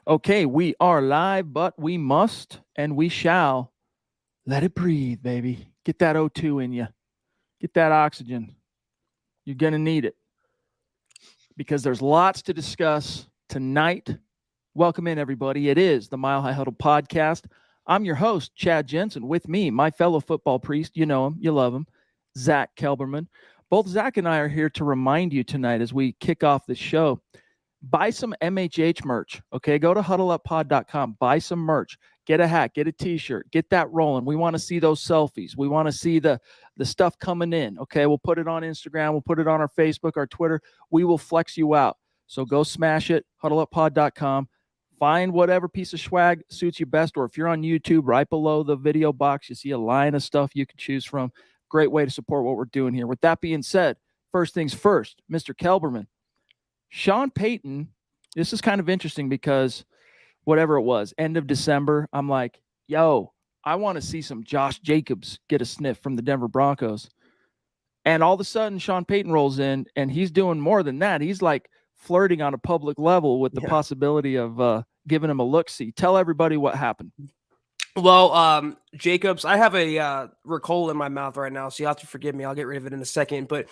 Okay, we are live, but we must and we shall let it breathe, baby. Get that O2 in you. Get that oxygen. You're going to need it because there's lots to discuss tonight. Welcome in, everybody. It is the Mile High Huddle podcast. I'm your host, Chad Jensen. With me, my fellow football priest. You know him, you love him, Zack Kelberman. Both Zack and I are here to remind you tonight as we kick off the show. Buy some MHH merch, okay? Go to huddleuppod.com, buy some merch, get a hat, get a t-shirt, get that rolling. We want to see those selfies. We want to see the stuff coming in, okay? We'll put it on Instagram. We'll put it on our Facebook, our Twitter. We will flex you out. So go smash it, huddleuppod.com. Find whatever piece of swag suits you best, or if you're on YouTube, right below the video box, you see a line of stuff you can choose from. Great way to support what we're doing here. With that being said, first things first, Mr. Kelberman. Sean Payton, this is kind of interesting because whatever it was, end of December, I'm like, yo, I want to see some Josh Jacobs get a sniff from the Denver Broncos. And all of a sudden, Sean Payton rolls in, and he's doing more than that. He's like flirting on a public level with the possibility of giving him a look-see. Tell everybody what happened. Well, Jacobs, I have a Ricola in my mouth right now, so you'll have to forgive me. I'll get rid of it in a second. But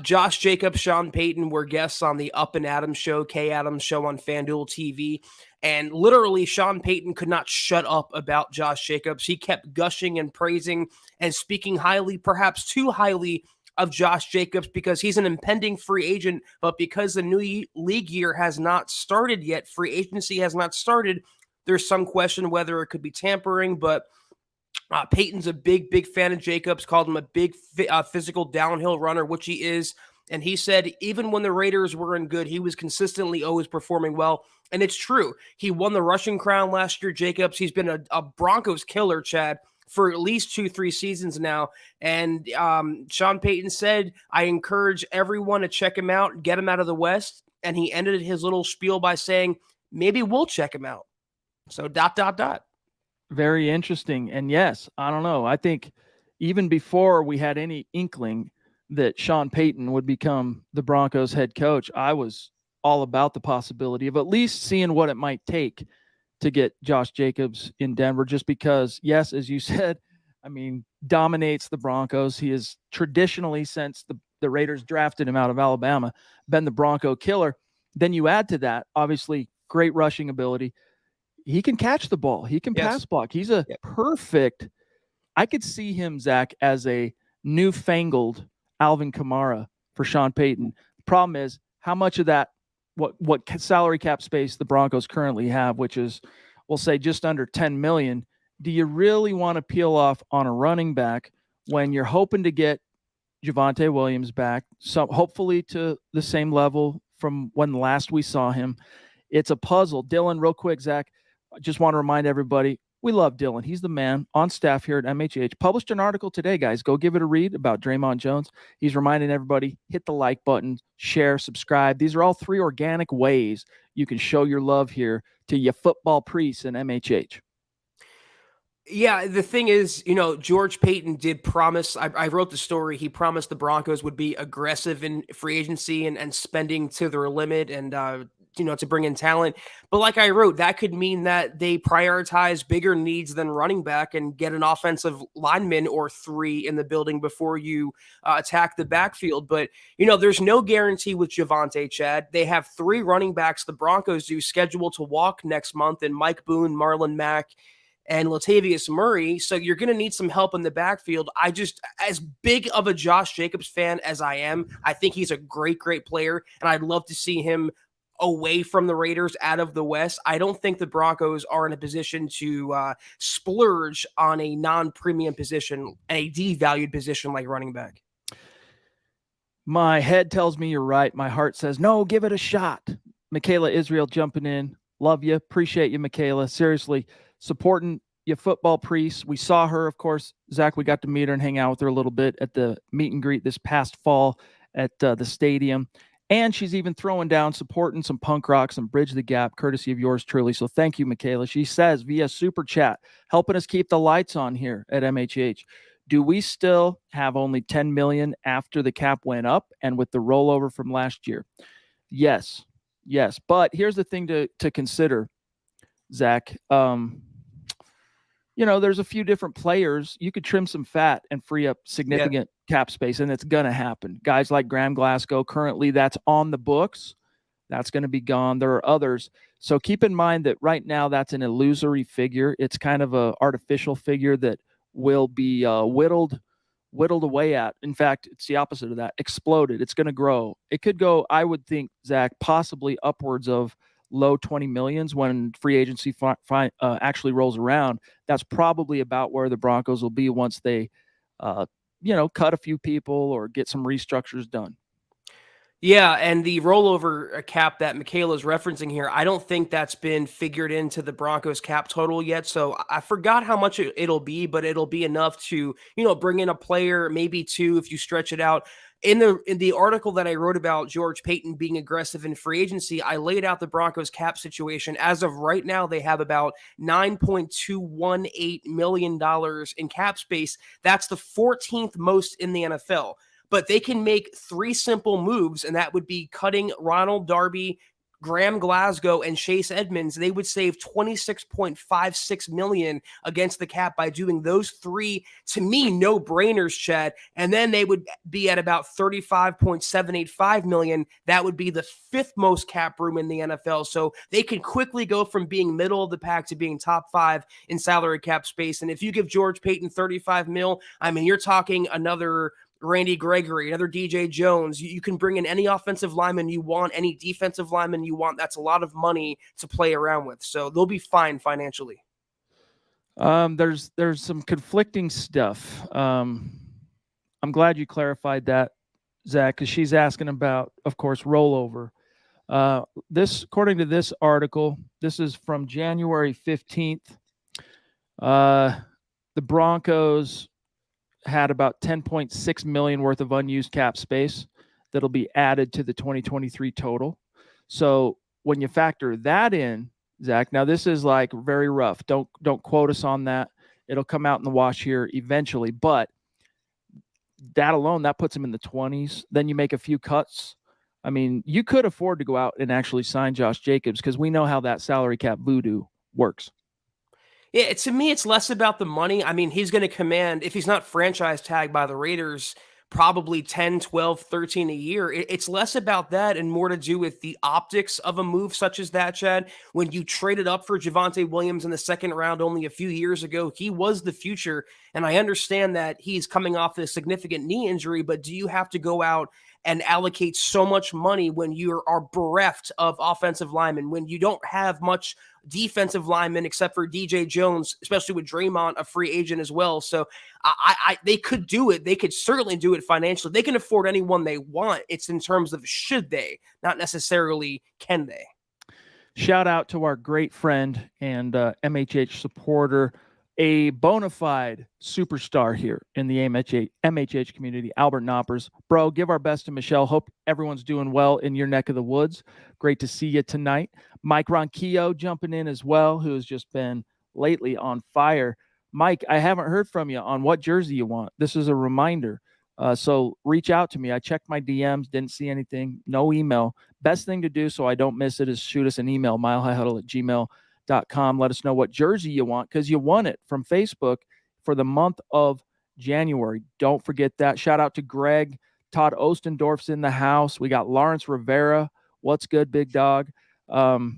Josh Jacobs, Sean Payton were guests on the Up and Adams show, K Adams show on FanDuel TV. And literally, Sean Payton could not shut up about Josh Jacobs. He kept gushing and praising and speaking highly, perhaps too highly, of Josh Jacobs because he's an impending free agent. But because the new league year has not started yet, free agency has not started, there's some question whether it could be tampering, but Payton's a big fan of Jacobs, called him a big physical downhill runner, which he is. And he said even when the Raiders weren't good, he was consistently always performing well. And it's true. He won the rushing crown last year, Jacobs. He's been a Broncos killer, Chad, for at least 2-3 seasons now. And Sean Payton said, I encourage everyone to check him out, get him out of the West. And he ended his little spiel by saying, maybe we'll check him out. So ... Very interesting. And yes, I don't know. I think even before we had any inkling that Sean Payton would become the Broncos head coach, I was all about the possibility of at least seeing what it might take to get Josh Jacobs in Denver, just because, yes, as you said, I mean, dominates the Broncos. He has traditionally, since the Raiders drafted him out of Alabama, been the Bronco killer. Then you add to that, obviously, great rushing ability. He can catch the ball. He can pass block. He's a perfect – I could see him, Zach, as a newfangled Alvin Kamara for Sean Payton. The problem is how much of that, what salary cap space the Broncos currently have, which is, we'll say, just under $10 million, do you really want to peel off on a running back when you're hoping to get Javonte Williams back, so hopefully to the same level from when last we saw him? It's a puzzle. Dylan, real quick, Zach, I just want to remind everybody, we love Dylan. He's the man on staff here at MHH. Published an article today, guys. Go give it a read about Draymond Jones. He's reminding everybody, hit the like button, share, subscribe. These are all 3 organic ways you can show your love here to your football priests in MHH. Yeah, the thing is, George Payton did promise, I wrote the story, he promised the Broncos would be aggressive in free agency and spending to their limit and, to bring in talent. But like I wrote, that could mean that they prioritize bigger needs than running back and get an offensive lineman or 3 in the building before you attack the backfield. But, there's no guarantee with Javonte, Chad. They have 3 running backs, the Broncos do, scheduled to walk next month, and Mike Boone, Marlon Mack, and Latavius Murray. So you're going to need some help in the backfield. I just, as big of a Josh Jacobs fan as I am, I think he's a great player, and I'd love to see him away from the Raiders, out of the West. I don't think the Broncos are in a position to splurge on a non-premium position, a devalued position like running back. My head tells me you're right. My heart says, no, give it a shot. Michaela Israel jumping in. Love you. Appreciate you, Michaela. Seriously, supporting your football priests. We saw her, of course, Zach, we got to meet her and hang out with her a little bit at the meet and greet this past fall at the stadium. And she's even throwing down, supporting some punk rock, some Bridge the Gap, courtesy of yours truly. So thank you, Michaela. She says via Super Chat, helping us keep the lights on here at MHH. Do we still have only $10 million after the cap went up and with the rollover from last year? Yes. But here's the thing to consider. Zach. There's a few different players. You could trim some fat and free up significant cap space, and it's going to happen. Guys like Graham Glasgow, currently that's on the books. That's going to be gone. There are others. So keep in mind that right now that's an illusory figure. It's kind of an artificial figure that will be whittled away at. In fact, it's the opposite of that. Exploded. It's going to grow. It could go, I would think, Zach, possibly upwards of low 20 millions when free agency actually rolls around. That's probably about where the Broncos will be once they, cut a few people or get some restructures done. Yeah, and the rollover cap that Michaela's referencing here, I don't think that's been figured into the Broncos cap total yet. So I forgot how much it'll be, but it'll be enough to, bring in a player, maybe two if you stretch it out. In the article that I wrote about George Payton being aggressive in free agency, I laid out the Broncos cap situation. As of right now, they have about $9.218 million in cap space. That's the 14th most in the NFL. But they can make three simple moves, and that would be cutting Ronald Darby, Graham Glasgow, and Chase Edmonds. They would save $26.56 million against the cap by doing those three, to me, no-brainers, Chad. And then they would be at about $35.785 million. That would be the fifth most cap room in the NFL. So they can quickly go from being middle of the pack to being top five in salary cap space. And if you give George Payton $35 million, I mean, you're talking another Randy Gregory, another DJ Jones. You can bring in any offensive lineman you want, any defensive lineman you want. That's a lot of money to play around with. So they'll be fine financially. There's some conflicting stuff. I'm glad you clarified that, Zach, because she's asking about, of course, rollover. According to this article, this is from January 15th. The Broncos had about $10.6 million worth of unused cap space that'll be added to the 2023 total. So when you factor that in, Zach, now this is like very rough. Don't quote us on that. It'll come out in the wash here eventually, but that alone, that puts him in the 20s. Then you make a few cuts. I mean, you could afford to go out and actually sign Josh Jacobs because we know how that salary cap voodoo works. Yeah, to me, it's less about the money. I mean, he's going to command, if he's not franchise tagged by the Raiders, probably 10, 12, 13 a year. It's less about that and more to do with the optics of a move such as that, Chad. When you traded up for Javonte Williams in the second round only a few years ago, he was the future. And I understand that he's coming off a significant knee injury, but do you have to go out and allocate so much money when you are bereft of offensive linemen, when you don't have much defensive linemen except for DJ Jones, especially with Draymond, a free agent as well? So they could do it. They could certainly do it financially. They can afford anyone they want. It's in terms of should they, not necessarily can they. Shout out to our great friend and MHH supporter, a bona fide superstar here in the MHH community, Albert Knoppers. Bro, give our best to Michelle. Hope everyone's doing well in your neck of the woods. Great to see you tonight. Mike Ronquillo jumping in as well, who has just been lately on fire. Mike, I haven't heard from you on what jersey you want. This is a reminder. So reach out to me. I checked my DMs, didn't see anything, no email. Best thing to do so I don't miss it is shoot us an email, milehighhuddle@gmail.com. Let us know what jersey you want because you won it from Facebook for the month of January. Don't forget that. Shout out to Greg. Todd Ostendorf's in the house. We got Lawrence Rivera. What's good, big dog? We'll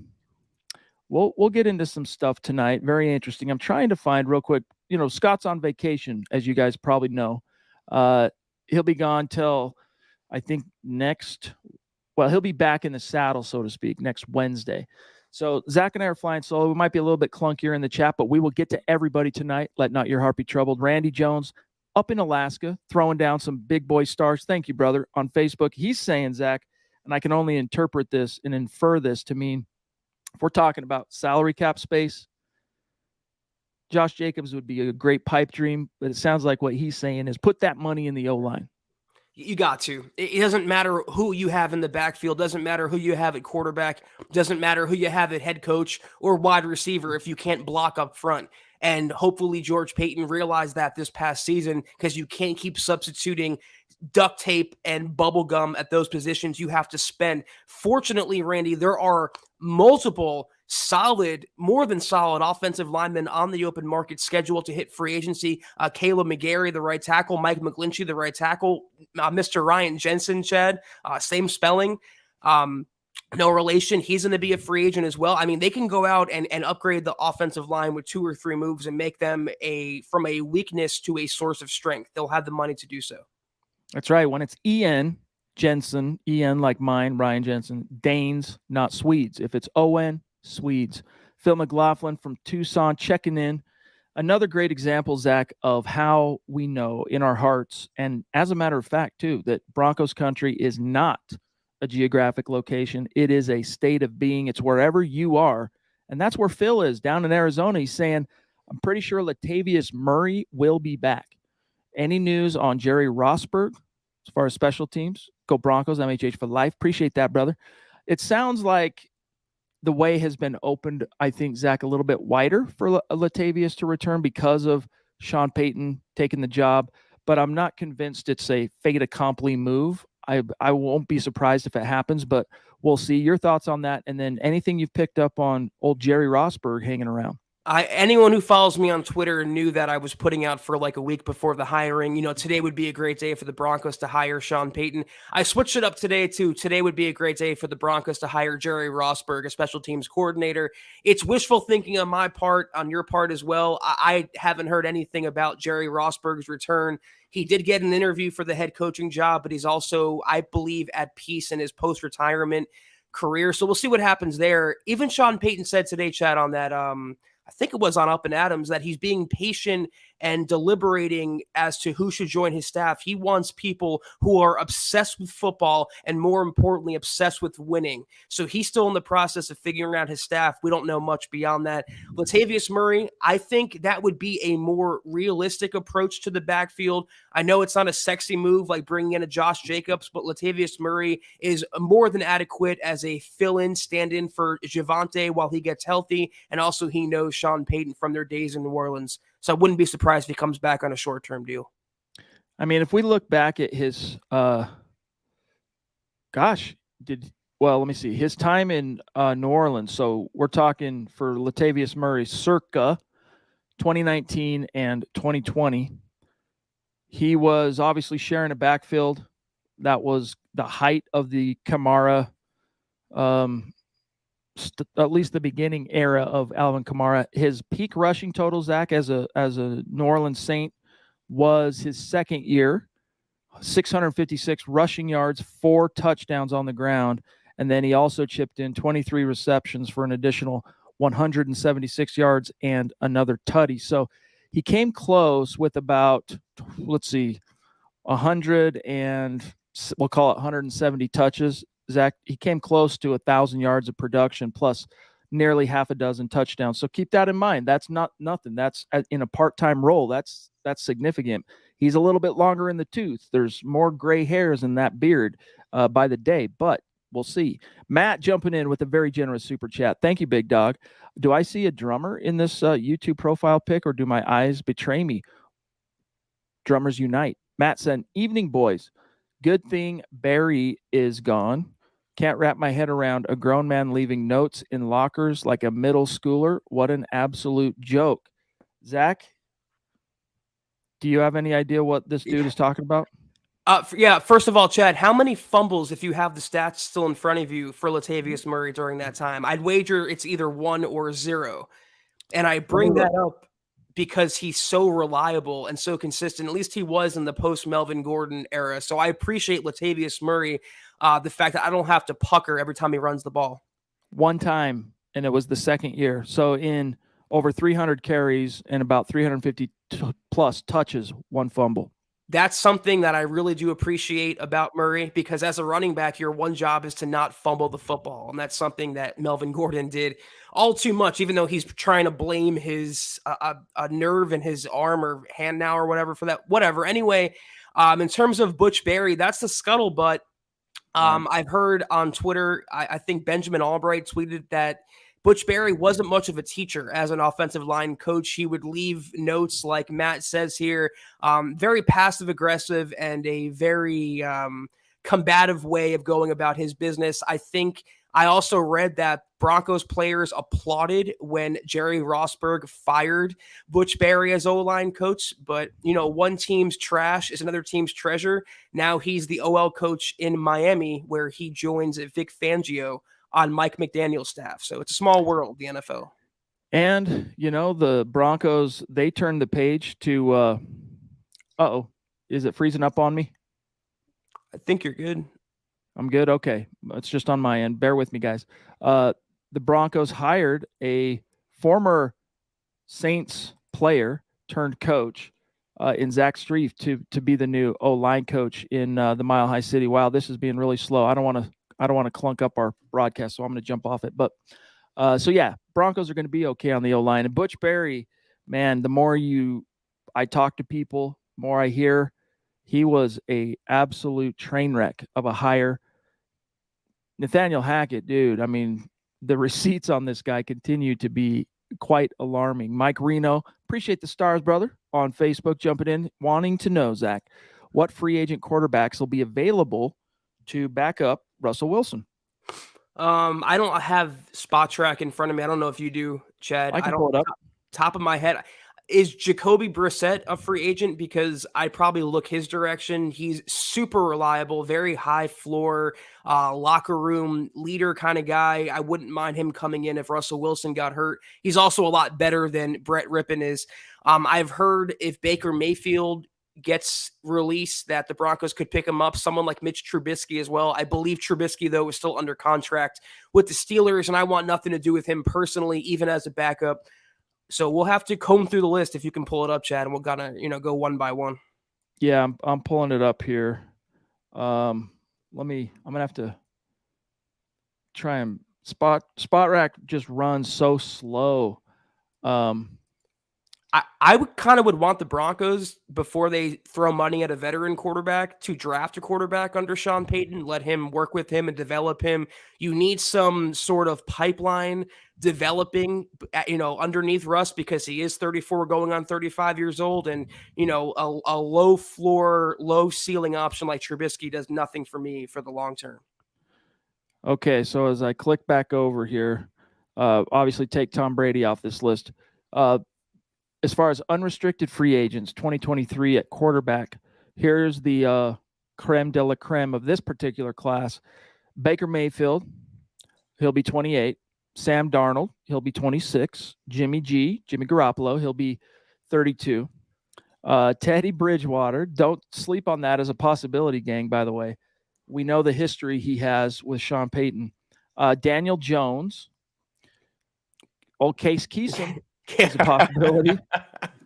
get into some stuff tonight. Very interesting. I'm trying to find real quick. Scott's on vacation, as you guys probably know. He'll be gone till I think he'll be back in the saddle, so to speak, next Wednesday. So Zach and I are flying solo. We might be a little bit clunkier in the chat, but we will get to everybody tonight. Let not your heart be troubled. Randy Jones up in Alaska, throwing down some big boy stars. Thank you, brother. On Facebook, he's saying, Zach, and I can only interpret this and infer this to mean if we're talking about salary cap space, Josh Jacobs would be a great pipe dream, but it sounds like what he's saying is put that money in the O-line. You got to. It doesn't matter who you have in the backfield. Doesn't matter who you have at quarterback. Doesn't matter who you have at head coach or wide receiver if you can't block up front. And hopefully George Payton realized that this past season because you can't keep substituting duct tape and bubble gum at those positions you have to spend. Fortunately, Randy, there are multiple solid, more than solid offensive linemen on the open market scheduled to hit free agency. Caleb McGarry, the right tackle, Mike McGlinchey, the right tackle, Mr. Ryan Jensen, Chad, same spelling. No relation. He's going to be a free agent as well. I mean, they can go out and upgrade the offensive line with 2 or 3 moves and make them from a weakness to a source of strength. They'll have the money to do so. That's right. When it's EN, Jensen, EN like mine, Ryan Jensen, Danes, not Swedes. If it's ON, Swedes. Phil McLaughlin from Tucson checking in. Another great example, Zach, of how we know in our hearts, and as a matter of fact, too, that Broncos country is not a geographic location. It is a state of being. It's wherever you are. And that's where Phil is down in Arizona. He's saying, I'm pretty sure Latavius Murray will be back. Any news on Jerry Rosberg as far as special teams? Go Broncos, MHH for life. Appreciate that, brother. It sounds like the way has been opened, I think, Zach, a little bit wider for Latavius to return because of Sean Payton taking the job. But I'm not convinced it's a fait accompli move. I won't be surprised if it happens, but we'll see. Your thoughts on that, and then anything you've picked up on old Jerry Rosberg hanging around. Anyone who follows me on Twitter knew that I was putting out for like a week before the hiring. Today would be a great day for the Broncos to hire Sean Payton. I switched it up today to today would be a great day for the Broncos to hire Jerry Rosberg, a special teams coordinator. It's wishful thinking on my part, on your part as well. I haven't heard anything about Jerry Rosberg's return. He did get an interview for the head coaching job, but he's also, I believe, at peace in his post-retirement career. So we'll see what happens there. Even Sean Payton said today, Chad, on that I think it was on Up and Adams, that he's being patient and deliberating as to who should join his staff. He wants people who are obsessed with football and, more importantly, obsessed with winning. So he's still in the process of figuring out his staff. We don't know much beyond that. Latavius Murray, I think that would be a more realistic approach to the backfield. I know it's not a sexy move like bringing in a Josh Jacobs, but Latavius Murray is more than adequate as a fill-in, stand-in for Javonte while he gets healthy, and also he knows Sean Payton from their days in New Orleans. So I wouldn't be surprised if he comes back on a short-term deal. I mean, if we look back at his, let me see, his time in New Orleans. So we're talking for Latavius Murray, circa 2019 and 2020. He was obviously sharing a backfield. That was the height of the Kamara, at least the beginning era of Alvin Kamara. His peak rushing total, Zach, as a New Orleans Saint, was his second year, 656 rushing yards, 4 touchdowns on the ground, and then he also chipped in 23 receptions for an additional 176 yards and another tutty. So he came close with about, 100 and we'll call it 170 touches. Zach, he came close to 1,000 yards of production plus nearly half a dozen touchdowns. So keep that in mind. That's not nothing. That's in a part-time role. That's significant. He's a little bit longer in the tooth. There's more gray hairs in that beard by the day, but we'll see. Matt jumping in with a very generous super chat. Thank you, big dog. Do I see a drummer in this YouTube profile pic, or do my eyes betray me? Drummers unite. Matt said, evening, boys. Good thing Barry is gone. Can't wrap my head around a grown man leaving notes in lockers like a middle schooler. What an absolute joke. Zach, do you have any idea what this dude is talking about? First of all, Chad, how many fumbles, if you have the stats still in front of you, for Latavius Murray during that time? I'd wager it's either 1 or 0. And I bring that up because he's so reliable and so consistent. At least he was in the post-Melvin Gordon era. So I appreciate Latavius Murray, the fact that I don't have to pucker every time he runs the ball. One time, and it was the second year. So in over 300 carries and about 350 plus touches, 1 fumble. That's something that I really do appreciate about Murray, because as a running back, your one job is to not fumble the football. And that's something that Melvin Gordon did all too much, even though he's trying to blame his a nerve in his arm or hand now or whatever for that. Whatever. Anyway, in terms of Butch Barry, that's the scuttlebutt. I've heard on Twitter, I think Benjamin Albright tweeted that Butch Barry wasn't much of a teacher as an offensive line coach. He would leave notes like Matt says here, very passive aggressive and a very combative way of going about his business. I also read that Broncos players applauded when Jerry Rossberg fired Butch Barry as O-line coach. But, one team's trash is another team's treasure. Now he's the OL coach in Miami, where he joins Vic Fangio on Mike McDaniel's staff. So it's a small world, the NFL. And, the Broncos, they turned the page to is it freezing up on me? I think you're good. I'm good. Okay. It's just on my end. Bear with me, guys. The Broncos hired a former Saints player turned coach in Zach Strief to be the new O-line coach in the Mile High City. Wow, this is being really slow. I don't want to clunk up our broadcast, so I'm going to jump off it. But Broncos are going to be okay on the O-line. And Butch Barry, man, the more I talk to people, the more I hear, he was a absolute train wreck of a hire. Nathaniel Hackett, dude, I mean, the receipts on this guy continue to be quite alarming. Mike Reno, appreciate the stars, brother, on Facebook, jumping in, wanting to know, Zach, what free agent quarterbacks will be available to back up Russell Wilson? I don't have Spot Track in front of me. I don't know if you do, Chad. I can pull it up. Top of my head. Is Jacoby Brissett a free agent? Because I probably look his direction. He's super reliable, very high floor, locker room leader kind of guy. I wouldn't mind him coming in if Russell Wilson got hurt. He's also a lot better than Brett Rippon is. I've heard if Baker Mayfield gets released that the Broncos could pick him up. Someone like Mitch Trubisky as well. I believe Trubisky, though, is still under contract with the Steelers, and I want nothing to do with him personally, even as a backup. So we'll have to comb through the list if you can pull it up, Chad, and we'll gotta go one by one. Yeah, I'm pulling it up here. I'm gonna have to try and spot rack just runs so slow. I would want the Broncos, before they throw money at a veteran quarterback, to draft a quarterback under Sean Payton, let him work with him and develop him. You need some sort of pipeline developing, underneath Russ, because he is 34 going on 35 years old. And, a low floor, low ceiling option like Trubisky does nothing for me for the long term. Okay, so as I click back over here, obviously take Tom Brady off this list. As far as unrestricted free agents, 2023 at quarterback, here's the creme de la creme of this particular class. Baker Mayfield, he'll be 28. Sam Darnold, he'll be 26. Jimmy Garoppolo, he'll be 32. Teddy Bridgewater, don't sleep on that as a possibility, gang, by the way. We know the history he has with Sean Payton. Daniel Jones, old Case Keenum is a possibility.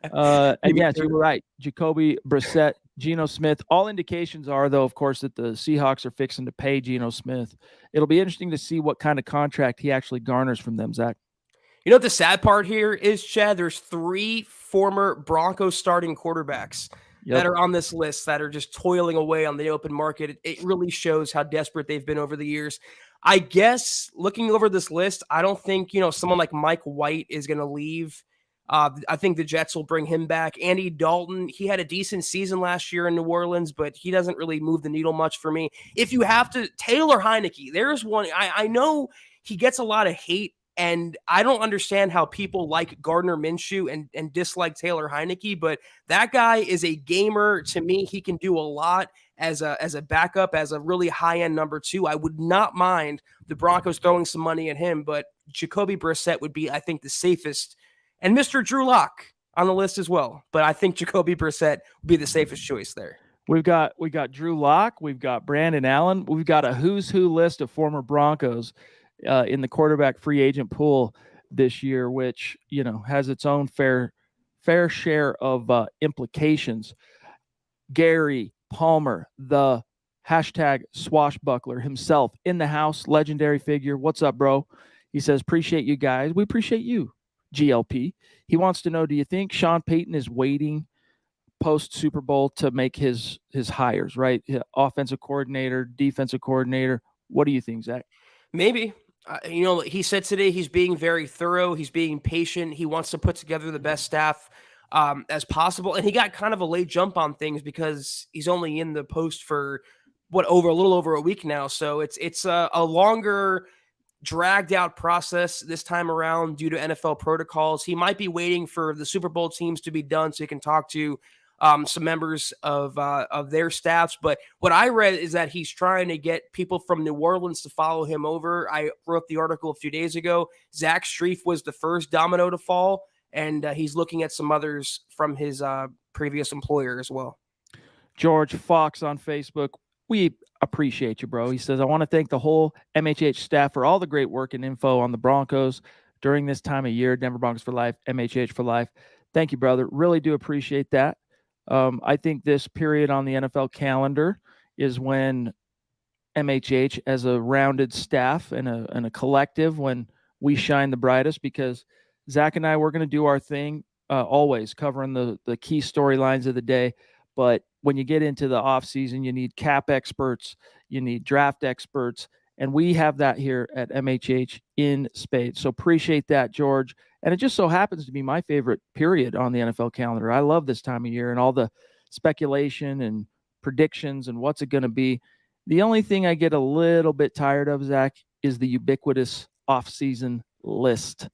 And yes, you were right. Jacoby Brissett, Geno Smith. All indications are, though, of course, that the Seahawks are fixing to pay Geno Smith. It'll be interesting to see what kind of contract he actually garners from them, Zach. You know what the sad part here is, Chad? There's 3 former Broncos starting quarterbacks that are on this list that are just toiling away on the open market. It really shows how desperate they've been over the years. I guess looking over this list, I don't think, someone like Mike White is going to leave. I think the Jets will bring him back. Andy Dalton, he had a decent season last year in New Orleans, but he doesn't really move the needle much for me. If you have to, Taylor Heineke, there's one. I know he gets a lot of hate, and I don't understand how people like Gardner Minshew and dislike Taylor Heineke, but that guy is a gamer. To me, he can do a lot as a backup, as a really high-end number 2. I would not mind the Broncos throwing some money at him, but Jacoby Brissett would be, I think, the safest. And Mr. Drew Lock on the list as well. But I think Jacoby Brissett would be the safest choice there. We got Drew Lock. We've got Brandon Allen. We've got a who's who list of former Broncos in the quarterback free agent pool this year, which, has its own fair share of implications. Gary Palmer, the hashtag swashbuckler himself, in the house, legendary figure. What's up, bro? He says, appreciate you guys. We appreciate you, GLP. He wants to know, do you think Sean Payton is waiting post Super Bowl to make his hires, right? Offensive coordinator, defensive coordinator. What do you think, Zach? Maybe. He said today he's being very thorough. He's being patient. He wants to put together the best staff as possible. And he got kind of a late jump on things because he's only in the post for a little over a week now. So it's a longer, dragged out process this time around due to NFL protocols. He might be waiting for the Super Bowl teams to be done so he can talk to some members of their staffs. But what I read is that he's trying to get people from New Orleans to follow him over. I wrote the article a few days ago. Zach Strief was the first domino to fall, and he's looking at some others from his previous employer as well. George Fox on Facebook. We appreciate you, bro. He says, I want to thank the whole MHH staff for all the great work and info on the Broncos during this time of year. Denver Broncos for life, MHH for life. Thank you, brother. Really do appreciate that. I think this period on the NFL calendar is when MHH, as a rounded staff and a collective, when we shine the brightest, because Zach and I, we're going to do our thing always, covering the key storylines of the day. But when you get into the offseason, you need cap experts, you need draft experts, and we have that here at MHH in spades. So appreciate that, George. And it just so happens to be my favorite period on the NFL calendar. I love this time of year and all the speculation and predictions and what's it going to be. The only thing I get a little bit tired of, Zach, is the ubiquitous offseason list.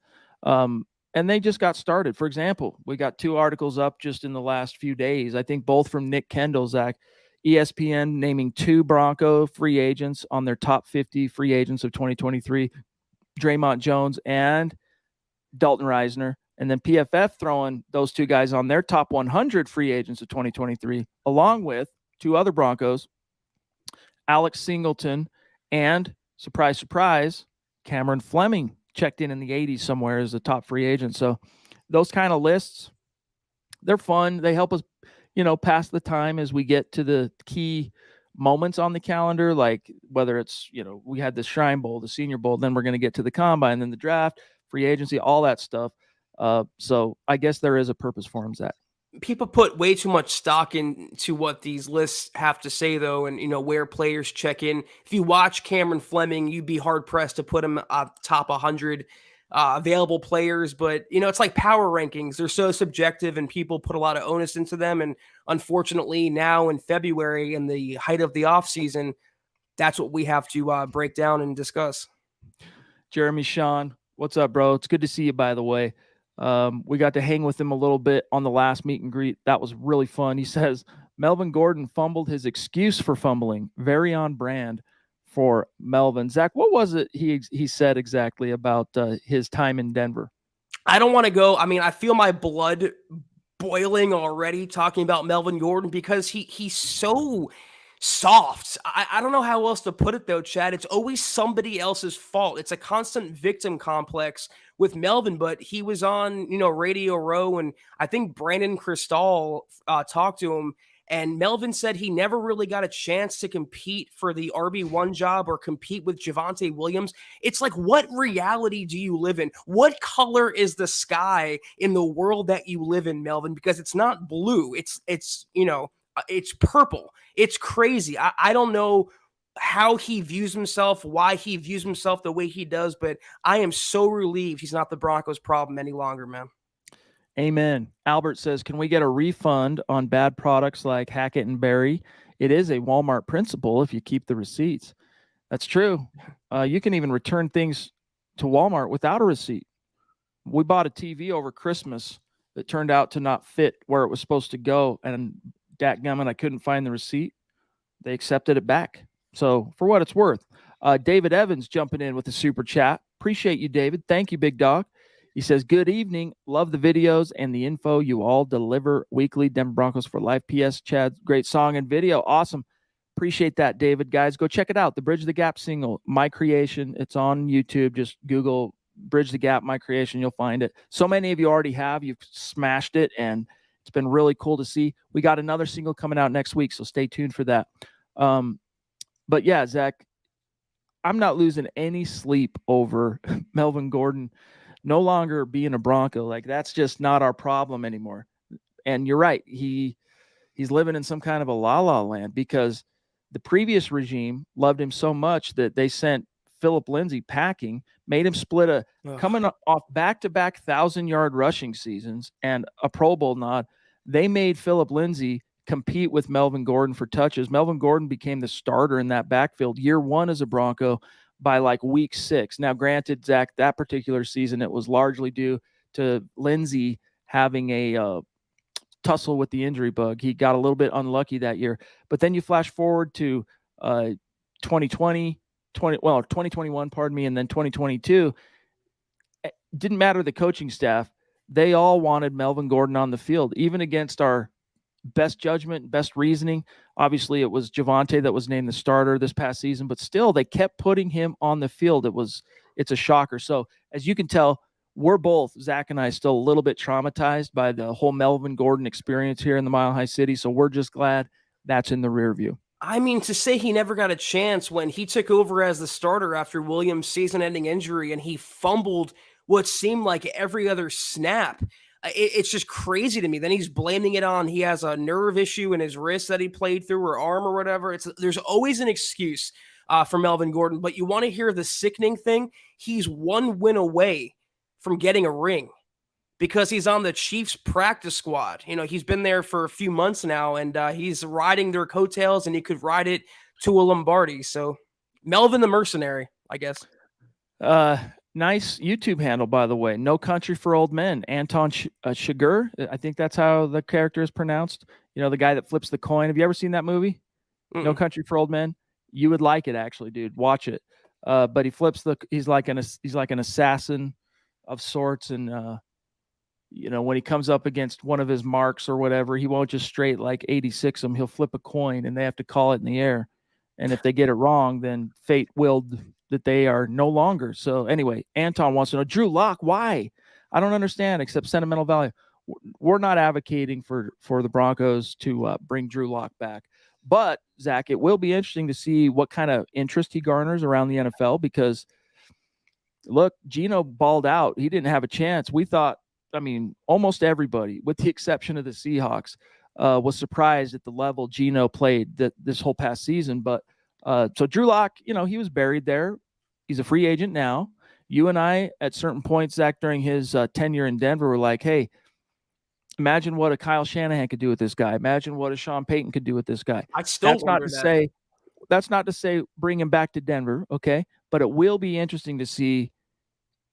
And they just got started. For example, we got 2 articles up just in the last few days. I think both from Nick Kendall, Zach. ESPN naming 2 Bronco free agents on their top 50 free agents of 2023, Draymond Jones and Dalton Reisner. And then PFF throwing those 2 guys on their top 100 free agents of 2023, along with 2 other Broncos, Alex Singleton and, surprise, surprise, Cameron Fleming checked in the 80s somewhere as a top free agent. So those kind of lists, they're fun. They help us, pass the time as we get to the key moments on the calendar, like whether it's, we had the Shrine Bowl, the Senior Bowl, then we're going to get to the Combine, then the draft, free agency, all that stuff. So I guess there is a purpose for them, Zach. People put way too much stock into what these lists have to say, though, and where players check in. If you watch Cameron Fleming, you'd be hard pressed to put him top 100 available players. But it's like power rankings; they're so subjective, and people put a lot of onus into them. And unfortunately, now in February, in the height of the offseason, that's what we have to break down and discuss. Jeremy Sean, what's up, bro? It's good to see you, by the way. We got to hang with him a little bit on the last meet and greet. That was really fun. He says Melvin Gordon fumbled his excuse for fumbling. Very on brand for Melvin. Zach, what was it he said exactly about his time in Denver? I don't want to go. I mean, I feel my blood boiling already talking about Melvin Gordon because he's so soft. I don't know how else to put it, though, Chad. It's always somebody else's fault. It's a constant victim complex with Melvin, but he was on, Radio Row, and I think Brandon Cristal talked to him, and Melvin said he never really got a chance to compete for the RB1 job or compete with Javonte Williams. It's like, what reality do you live in? What color is the sky in the world that you live in, Melvin? Because it's not blue. It's purple. It's crazy. I don't know how he views himself, why he views himself the way he does, but I am so relieved he's not the Broncos' problem any longer, man. Amen. Albert says, can we get a refund on bad products like Hackett and Berry? It is a Walmart principle if you keep the receipts. That's true. You can even return things to Walmart without a receipt. We bought a TV over Christmas that turned out to not fit where it was supposed to go, and dadgummit, I couldn't find the receipt. They accepted it back. So for what it's worth, David Evans jumping in with a super chat. Appreciate you, David. Thank you, big dog. He says, good evening. Love the videos and the info you all deliver weekly. Denver Broncos for life. P.S. Chad, great song and video. Awesome. Appreciate that, David. Guys, go check it out. The Bridge the Gap single, My Creation. It's on YouTube. Just Google Bridge the Gap, My Creation. You'll find it. So many of you already have. You've smashed it, and it's been really cool to see. We got another single coming out next week, so stay tuned for that. But yeah, Zach, I'm not losing any sleep over Melvin Gordon no longer being a Bronco. Like, that's just not our problem anymore. And you're right. He's living in some kind of a la-la land because the previous regime loved him so much that they sent Phillip Lindsay packing, made him split coming off back-to-back 1,000-yard rushing seasons and a Pro Bowl nod. They made Phillip Lindsay compete with Melvin Gordon for touches. Melvin Gordon became the starter in that backfield year one as a Bronco by like week 6. Now, granted, Zach, that particular season, it was largely due to Lindsay having a tussle with the injury bug. He got a little bit unlucky that year. But then you flash forward to 2021, pardon me, and then 2022. It didn't matter the coaching staff. They all wanted Melvin Gordon on the field, even against our best judgment, best reasoning. Obviously, it was Javonte that was named the starter this past season, but still they kept putting him on the field. It's a shocker. So as you can tell, we're both, Zach and I, still a little bit traumatized by the whole Melvin Gordon experience here in the Mile High City. So we're just glad that's in the rear view. I mean, to say he never got a chance when he took over as the starter after Williams' season-ending injury and he fumbled what seemed like every other snap. It's just crazy to me. Then he's blaming it on he has a nerve issue in his wrist that he played through or arm or whatever. There's always an excuse for Melvin Gordon. But you want to hear the sickening thing? He's one win away from getting a ring because he's on the Chiefs practice squad. You know, he's been there for a few months now, and he's riding their coattails, and he could ride it to a Lombardi. So Melvin the Mercenary, I guess. Nice YouTube handle, by the way. No Country for Old Men. Anton Chigurh. I think that's how the character is pronounced. You know, the guy that flips the coin. Have you ever seen that movie? No Country for Old Men. You would like it, actually, dude. Watch it. But he flips he's like an assassin of sorts, and you know, when he comes up against one of his marks or whatever, he won't just straight like 86 them. He'll flip a coin, and they have to call it in the air. And if they get it wrong, then fate willed that they are no longer. So anyway, Anton wants to know, Drew Lock, why? I don't understand, except sentimental value. We're not advocating for the Broncos to bring Drew Lock back. But, Zach, it will be interesting to see what kind of interest he garners around the NFL because, look, Geno balled out. He didn't have a chance. We thought, I mean, almost everybody, with the exception of the Seahawks, was surprised at the level Geno played this whole past season. But so Drew Lock, you know, he was buried there. He's a free agent now. You and I, at certain points, Zach, during his tenure in Denver, were like, hey, imagine what a Kyle Shanahan could do with this guy. Imagine what a Sean Payton could do with this guy. That's not to say bring him back to Denver, okay? But it will be interesting to see,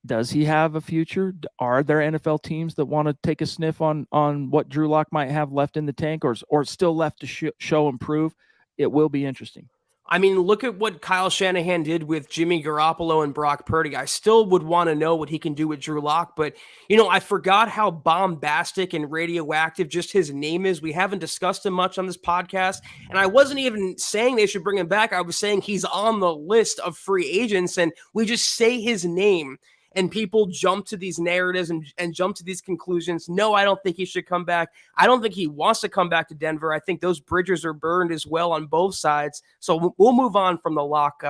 does he have a future? Are there NFL teams that want to take a sniff on what Drew Lock might have left in the tank or still left to show and prove? It will be interesting. I mean, look at what Kyle Shanahan did with Jimmy Garoppolo and Brock Purdy. I still would want to know what he can do with Drew Lock, but, you know, I forgot how bombastic and radioactive just his name is. We haven't discussed him much on this podcast, and I wasn't even saying they should bring him back. I was saying he's on the list of free agents, and we just say his name, and people jump to these narratives and jump to these conclusions. No, I don't think he should come back. I don't think he wants to come back to Denver. I think those bridges are burned as well on both sides. So we'll move on from the Lock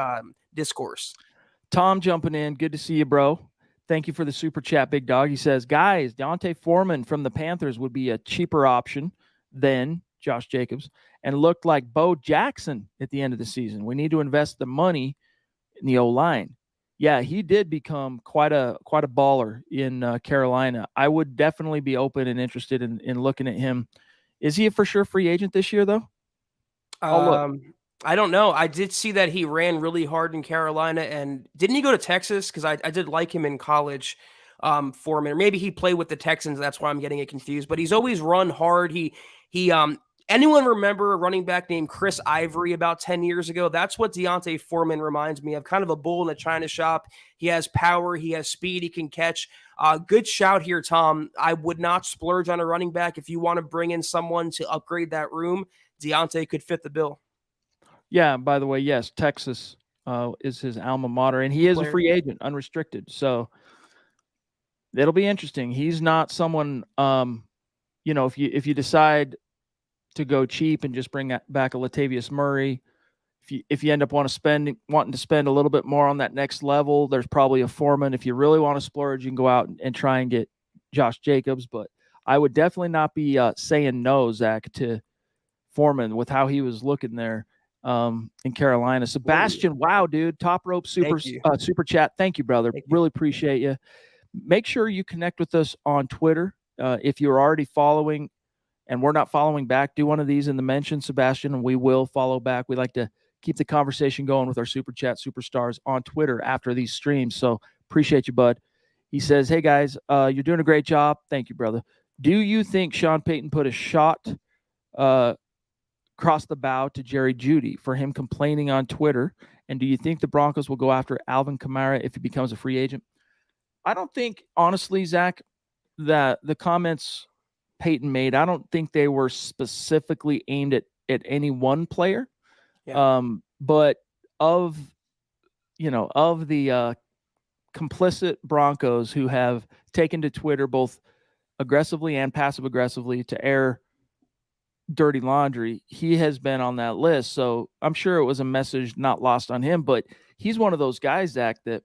discourse. Tom jumping in. Good to see you, bro. Thank you for the super chat, big dog. He says, guys, D'Onta Foreman from the Panthers would be a cheaper option than Josh Jacobs and looked like Bo Jackson at the end of the season. We need to invest the money in the O-line. Yeah, he did become quite a baller in Carolina. I would definitely be open and interested in looking at him. Is he a for sure free agent this year, though? I don't know. I did see that he ran really hard in Carolina, and didn't he go to Texas? Because I did like him in college for a minute. Maybe he played with the Texans. That's why I'm getting it confused. But he's always run hard. Anyone remember a running back named Chris Ivory about 10 years ago? That's what D'Onta Foreman reminds me of, kind of a bull in the china shop. He has power. He has speed. He can catch. Good shout here, Tom. I would not splurge on a running back. If you want to bring in someone to upgrade that room, D'Onta could fit the bill. Yeah, by the way, yes, Texas is his alma mater, and he is a free agent, unrestricted. So it'll be interesting. He's not someone, you know, if you decide to go cheap and just bring back a Latavius Murray, if you end up wanting to spend a little bit more on that next level, there's probably a Foreman. If you really want to splurge, you can go out and try and get Josh Jacobs. But I would definitely not be saying no, Zach, to Foreman with how he was looking there. in Carolina. Sebastian, wow, dude, top rope super chat. Thank you, brother. Really appreciate you. Make sure you connect with us on Twitter. If you're already following and we're not following back, do one of these in the mention, Sebastian, and we will follow back. We like to keep the conversation going with our super chat superstars on Twitter after these streams. So appreciate you, bud. He says, hey guys, you're doing a great job. Thank you, brother. Do you think Sean Payton put a shot across the bow to Jerry Jeudy for him complaining on Twitter? And do you think the Broncos will go after Alvin Kamara if he becomes a free agent? I don't think, honestly, Zach, that the comments Payton made, I don't think they were specifically aimed at any one player. Yeah. But of the complicit Broncos who have taken to Twitter both aggressively and passive aggressively to air dirty laundry, he has been on that list. So I'm sure it was a message not lost on him, but he's one of those guys, Zach, that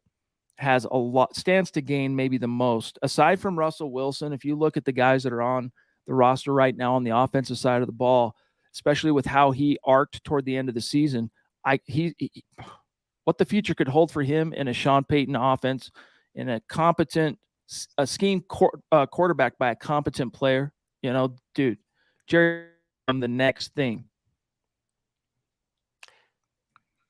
has a lot, stands to gain maybe the most. Aside from Russell Wilson, if you look at the guys that are on the roster right now on the offensive side of the ball, especially with how he arced toward the end of the season, what the future could hold for him in a Sean Payton offense, in a competent, scheme quarterback by a competent player, dude, Jerry, I'm the next thing.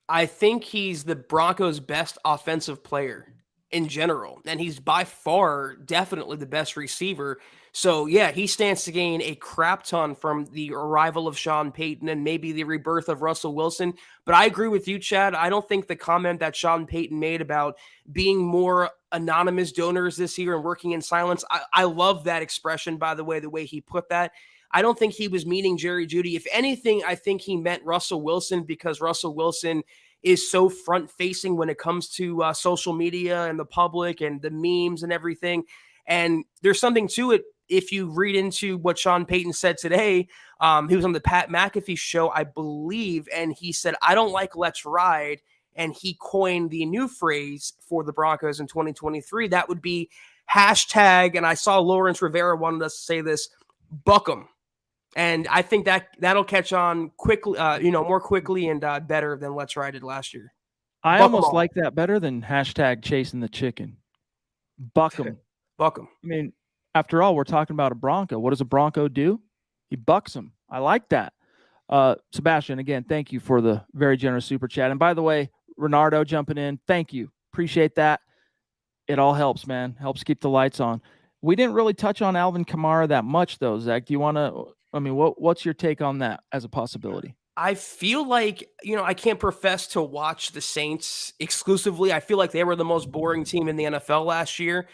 I think he's the Broncos' best offensive player in general, and he's by far definitely the best receiver. So, yeah, he stands to gain a crap ton from the arrival of Sean Payton and maybe the rebirth of Russell Wilson. But I agree with you, Chad. I don't think the comment that Sean Payton made about being more anonymous donors this year and working in silence, I love that expression, by the way he put that. I don't think he was meaning Jerry Jeudy. If anything, I think he meant Russell Wilson, because Russell Wilson is so front-facing when it comes to social media and the public and the memes and everything. And there's something to it if you read into what Sean Payton said today. He was on the Pat McAfee show, I believe, and he said, I don't like let's ride. And he coined the new phrase for the Broncos in 2023. That would be hashtag, and I saw Lawrence Rivera wanted us to say this, buck 'em. And I think that'll catch on quickly, more quickly and better than Let's Ride did last year. I almost like that better than hashtag chasing the chicken. Buck 'em. Buck 'em. I mean, after all, we're talking about a Bronco. What does a Bronco do? He bucks them. I like that. Sebastian, again, thank you for the very generous super chat. And by the way, Renardo jumping in, thank you. Appreciate that. It all helps, man. Helps keep the lights on. We didn't really touch on Alvin Kamara that much, though, Zach. Do you want to – what's your take on that as a possibility? I feel like, I can't profess to watch the Saints exclusively. I feel like they were the most boring team in the NFL last year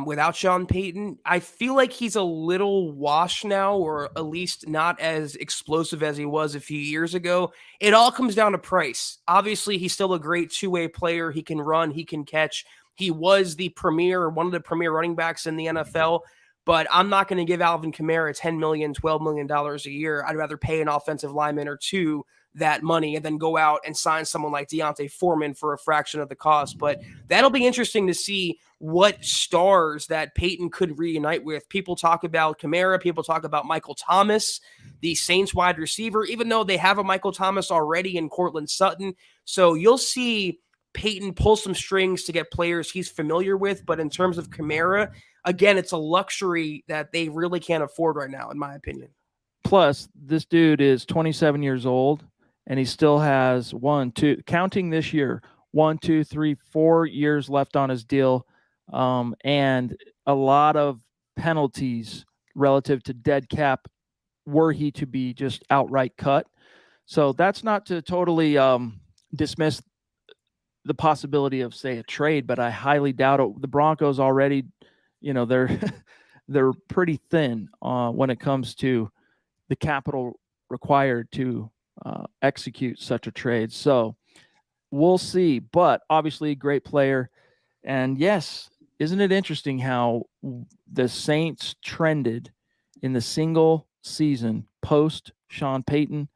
without Sean Payton. I feel like he's a little washed now, or at least not as explosive as he was a few years ago. It all comes down to price. Obviously, he's still a great two-way player. He can run, he can catch. He was one of the premier running backs in the NFL. But I'm not going to give Alvin Kamara $10 million, $12 million a year. I'd rather pay an offensive lineman or two that money and then go out and sign someone like Deontay Foreman for a fraction of the cost. But that'll be interesting to see what stars that Payton could reunite with. People talk about Kamara. People talk about Michael Thomas, the Saints wide receiver, even though they have a Michael Thomas already in Cortland Sutton. So you'll see Payton pull some strings to get players he's familiar with. But in terms of Kamara, again, it's a luxury that they really can't afford right now, in my opinion. Plus, this dude is 27 years old, and he still has counting this year, 1, 2, 3, 4 years left on his deal, and a lot of penalties relative to dead cap were he to be just outright cut. So that's not to totally dismiss the possibility of, say, a trade, but I highly doubt it. The Broncos already, they're pretty thin when it comes to the capital required to execute such a trade. So we'll see. But obviously, great player. And yes, isn't it interesting how the Saints trended in the single season post Sean Payton?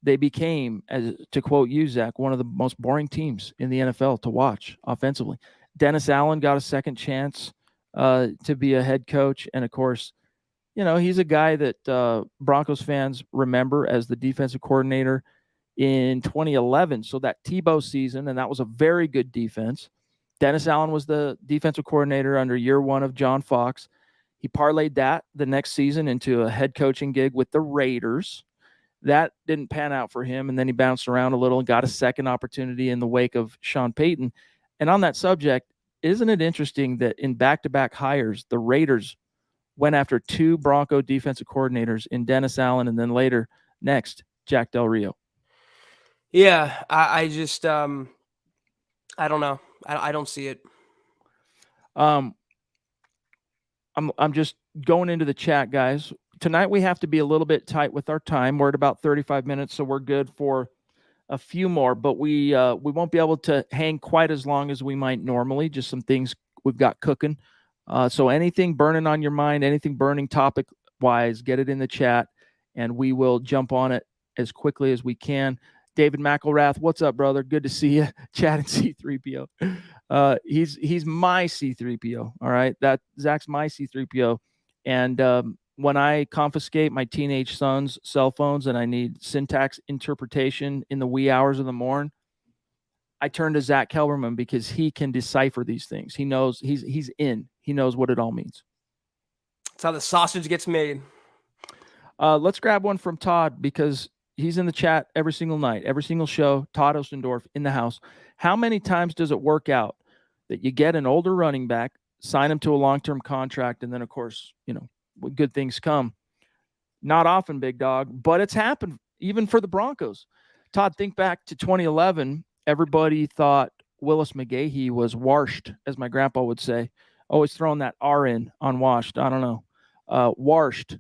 They became, as to quote you, Zach, one of the most boring teams in the NFL to watch offensively. Dennis Allen got a second chance to be a head coach. And, of course, he's a guy that Broncos fans remember as the defensive coordinator in 2011. So that Tebow season, and that was a very good defense. Dennis Allen was the defensive coordinator under year one of John Fox. He parlayed that the next season into a head coaching gig with the Raiders. That didn't pan out for him, and then he bounced around a little and got a second opportunity in the wake of Sean Payton. And on that subject, isn't it interesting that in back-to-back hires, the Raiders went after two Bronco defensive coordinators in Dennis Allen and then later, next, Jack Del Rio? Yeah, I just I don't know. I don't see it. I'm just going into the chat, guys. Tonight we have to be a little bit tight with our time. We're at about 35 minutes, so we're good for a few more, but we won't be able to hang quite as long as we might normally. Just some things we've got cooking. So anything burning on your mind, anything burning topic wise, get it in the chat, and we will jump on it as quickly as we can. David McElrath, what's up, brother? Good to see you. Chatting C3PO. He's my C3PO. All right, that Zach's my C3PO, and when I confiscate my teenage son's cell phones and I need syntax interpretation in the wee hours of the morn, I turn to Zack Kelberman because he can decipher these things. He knows he's in. He knows what it all means. That's how the sausage gets made. Let's grab one from Todd because he's in the chat every single night, every single show. Todd Ostendorf in the house. How many times does it work out that you get an older running back, sign him to a long-term contract, and then, of course, good things come? Not often, big dog, but it's happened even for the Broncos. Todd, think back to 2011. Everybody thought Willis McGahee was washed, as my grandpa would say. Always throwing that R in on washed. I don't know. Washed.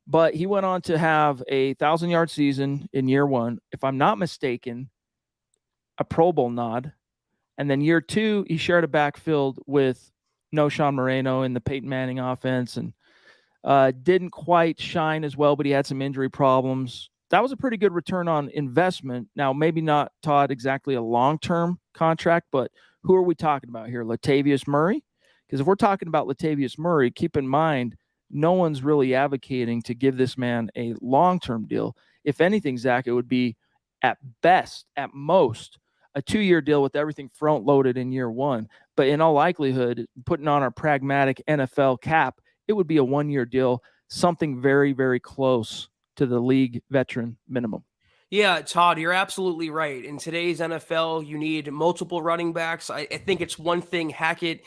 But he went on to have a 1,000-yard season in year one. If I'm not mistaken, a Pro Bowl nod. And then year two, he shared a backfield with Sean Moreno in the Peyton Manning offense and didn't quite shine as well, but he had some injury problems. That was a pretty good return on investment. Now, maybe not, Todd, exactly a long-term contract, but who are we talking about here? Latavius Murray? Because if we're talking about Latavius Murray, keep in mind, no one's really advocating to give this man a long-term deal. If anything, Zach, it would be at best, at most, a 2-year deal with everything front-loaded in year one. But in all likelihood, putting on our pragmatic NFL cap, it would be a 1-year deal, something very, very close to the league veteran minimum. Yeah, Todd, you're absolutely right. In today's NFL, you need multiple running backs. I think it's one thing Hackett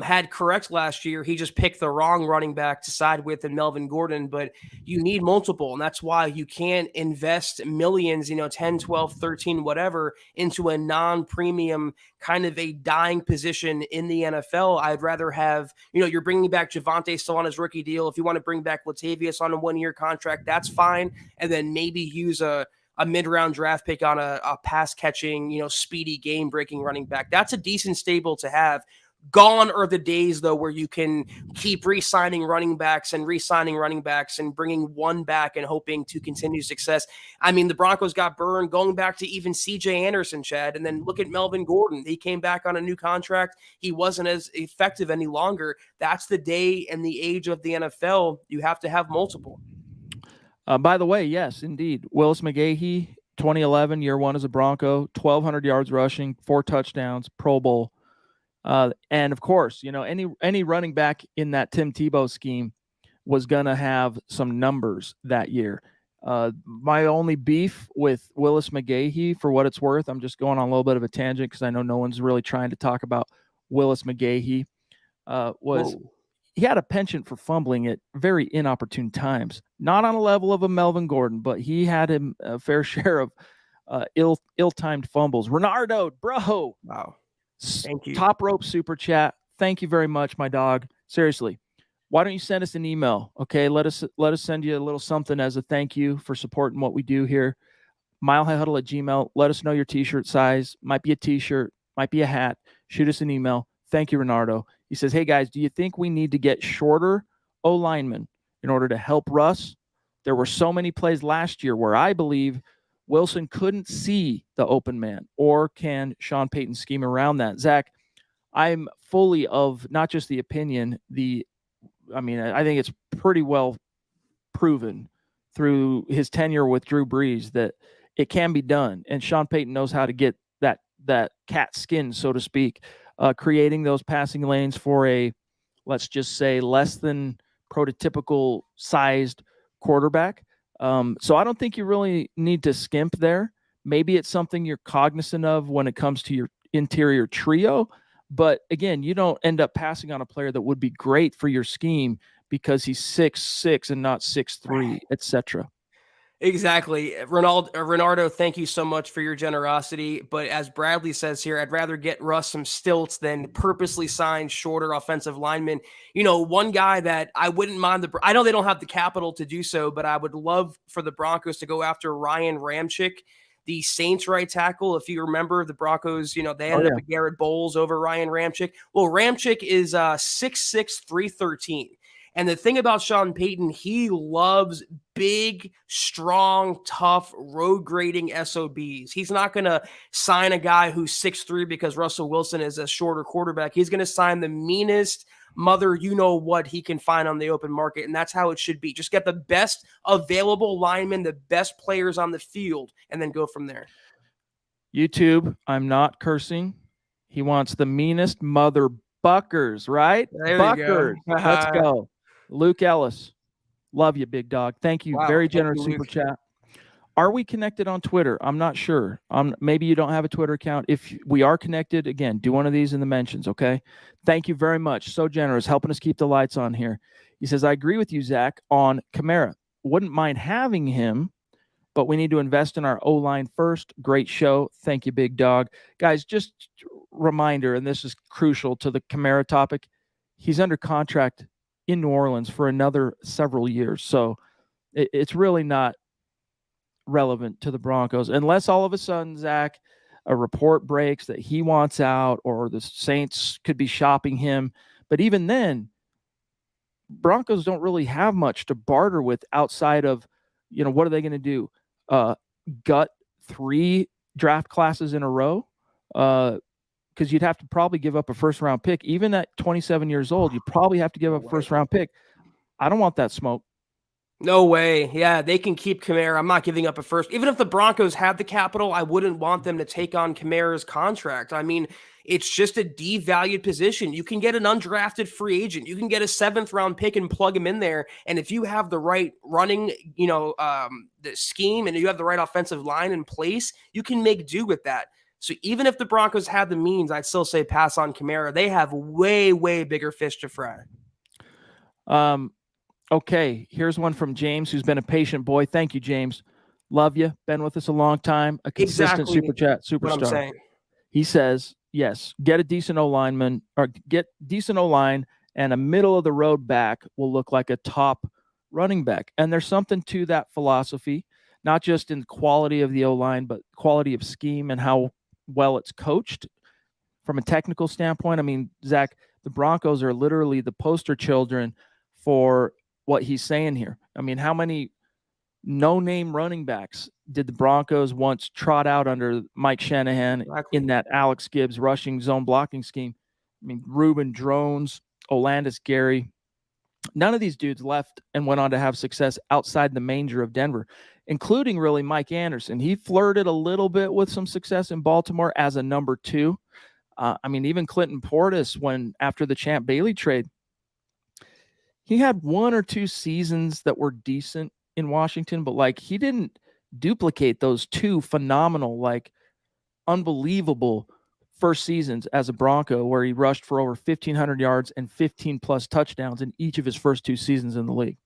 had correct last year. He just picked the wrong running back to side with in Melvin Gordon, but you need multiple. And that's why you can't invest millions, 10, 12, 13, whatever, into a non-premium kind of a dying position in the NFL. I'd rather have, you're bringing back Javonte still on his rookie deal. If you want to bring back Latavius on a 1-year contract, that's fine. And then maybe use a mid-round draft pick on a pass-catching, speedy, game-breaking running back. That's a decent stable to have. Gone are the days, though, where you can keep re-signing running backs and bringing one back and hoping to continue success. I mean, the Broncos got burned going back to even C.J. Anderson, Chad, and then look at Melvin Gordon. He came back on a new contract. He wasn't as effective any longer. That's the day and the age of the NFL. You have to have multiple. By the way, yes, indeed. Willis McGahee, 2011, year one as a Bronco, 1,200 yards rushing, 4 touchdowns, Pro Bowl. And of course, any running back in that Tim Tebow scheme was going to have some numbers that year. My only beef with Willis McGahee, for what it's worth, I'm just going on a little bit of a tangent because I know no one's really trying to talk about Willis McGahee, was he had a penchant for fumbling at very inopportune times. Not on a level of a Melvin Gordon, but he had him a fair share of ill-timed fumbles. Renardo, bro. Wow. Thank you. Top rope super chat. Thank you very much, my dog. Seriously, why don't you send us an email? Okay, let us send you a little something as a thank you for supporting what we do here. milehighhuddle@gmail. Let us know your t-shirt size. Might be a t-shirt, might be a hat. Shoot us an email. Thank you, Renardo. He says, hey guys, do you think we need to get shorter O-linemen in order to help Russ? There were so many plays last year where I believe Wilson couldn't see the open man, or can Sean Payton scheme around that? Zach, I'm fully of not just the opinion, I think it's pretty well proven through his tenure with Drew Brees that it can be done. And Sean Payton knows how to get that cat skin, so to speak, creating those passing lanes for a, let's just say, less than prototypical sized quarterback. So I don't think you really need to skimp there. Maybe it's something you're cognizant of when it comes to your interior trio. But again, you don't end up passing on a player that would be great for your scheme because he's 6'6" and not 6'3", etc. Exactly. Renardo, thank you so much for your generosity. But as Bradley says here, I'd rather get Russ some stilts than purposely sign shorter offensive linemen. One guy that I wouldn't mind I know they don't have the capital to do so, but I would love for the Broncos to go after Ryan Ramczyk, the Saints right tackle. If you remember, the Broncos, they ended up with Garrett Bowles over Ryan Ramczyk. Well, Ramczyk is 6'6", 313. And the thing about Sean Payton, he loves big, strong, tough, road grading SOBs. He's not going to sign a guy who's 6'3" because Russell Wilson is a shorter quarterback. He's going to sign the meanest mother what he can find on the open market, and that's how it should be. Just get the best available linemen, the best players on the field, and then go from there. YouTube, I'm not cursing. He wants the meanest mother buckers, right? There Buckers. You go. Let's go. Luke Ellis. Love you, big dog. Thank you. Wow, Very generous super chat. Are we connected on Twitter? I'm not sure. Maybe you don't have a Twitter account. If we are connected, again, do one of these in the mentions, okay? Thank you very much. So generous, helping us keep the lights on here. He says, I agree with you, Zach, on Kamara. Wouldn't mind having him, but we need to invest in our O-line first. Great show. Thank you, big dog. Guys, just reminder, and this is crucial to the Kamara topic, he's under contract in New Orleans for another several years. So it's really not relevant to the Broncos unless all of a sudden, Zach, a report breaks that he wants out or the Saints could be shopping him. But even then, Broncos don't really have much to barter with outside of, what are they going to do? Gut 3 draft classes in a row? Because you'd have to probably give up a first-round pick. Even at 27 years old, you probably have to give up a first-round pick. I don't want that smoke. No way. Yeah, they can keep Kamara. I'm not giving up a first. Even if the Broncos had the capital, I wouldn't want them to take on Kamara's contract. I mean, it's just a devalued position. You can get an undrafted free agent. You can get a 7th-round pick and plug him in there. And if you have the right running, the scheme and you have the right offensive line in place, you can make do with that. So even if the Broncos had the means, I'd still say pass on Kamara. They have way, way bigger fish to fry. Okay, here's one from James, who's been a patient boy. Thank you, James. Love you. Been with us a long time. A consistent super chat superstar. He says, yes, get a decent O-lineman or get decent O-line and a middle of the road back will look like a top running back. And there's something to that philosophy, not just in quality of the O-line, but quality of scheme and how well it's coached from a technical standpoint. I mean, Zach, the Broncos are literally the poster children for what he's saying here. I mean, how many no-name running backs did the Broncos once trot out under Mike Shanahan in that Alex Gibbs rushing zone blocking scheme? I mean, Reuben Drones, Olandis Gary, none of these dudes left and went on to have success outside the manger of Denver, including really Mike Anderson. He flirted a little bit with some success in Baltimore as a number 2. I mean, even Clinton Portis, when after the Champ Bailey trade, he had 1 or 2 seasons that were decent in Washington, but he didn't duplicate those 2 phenomenal, unbelievable first seasons as a Bronco where he rushed for over 1,500 yards and 15 plus touchdowns in each of his first 2 seasons in the league.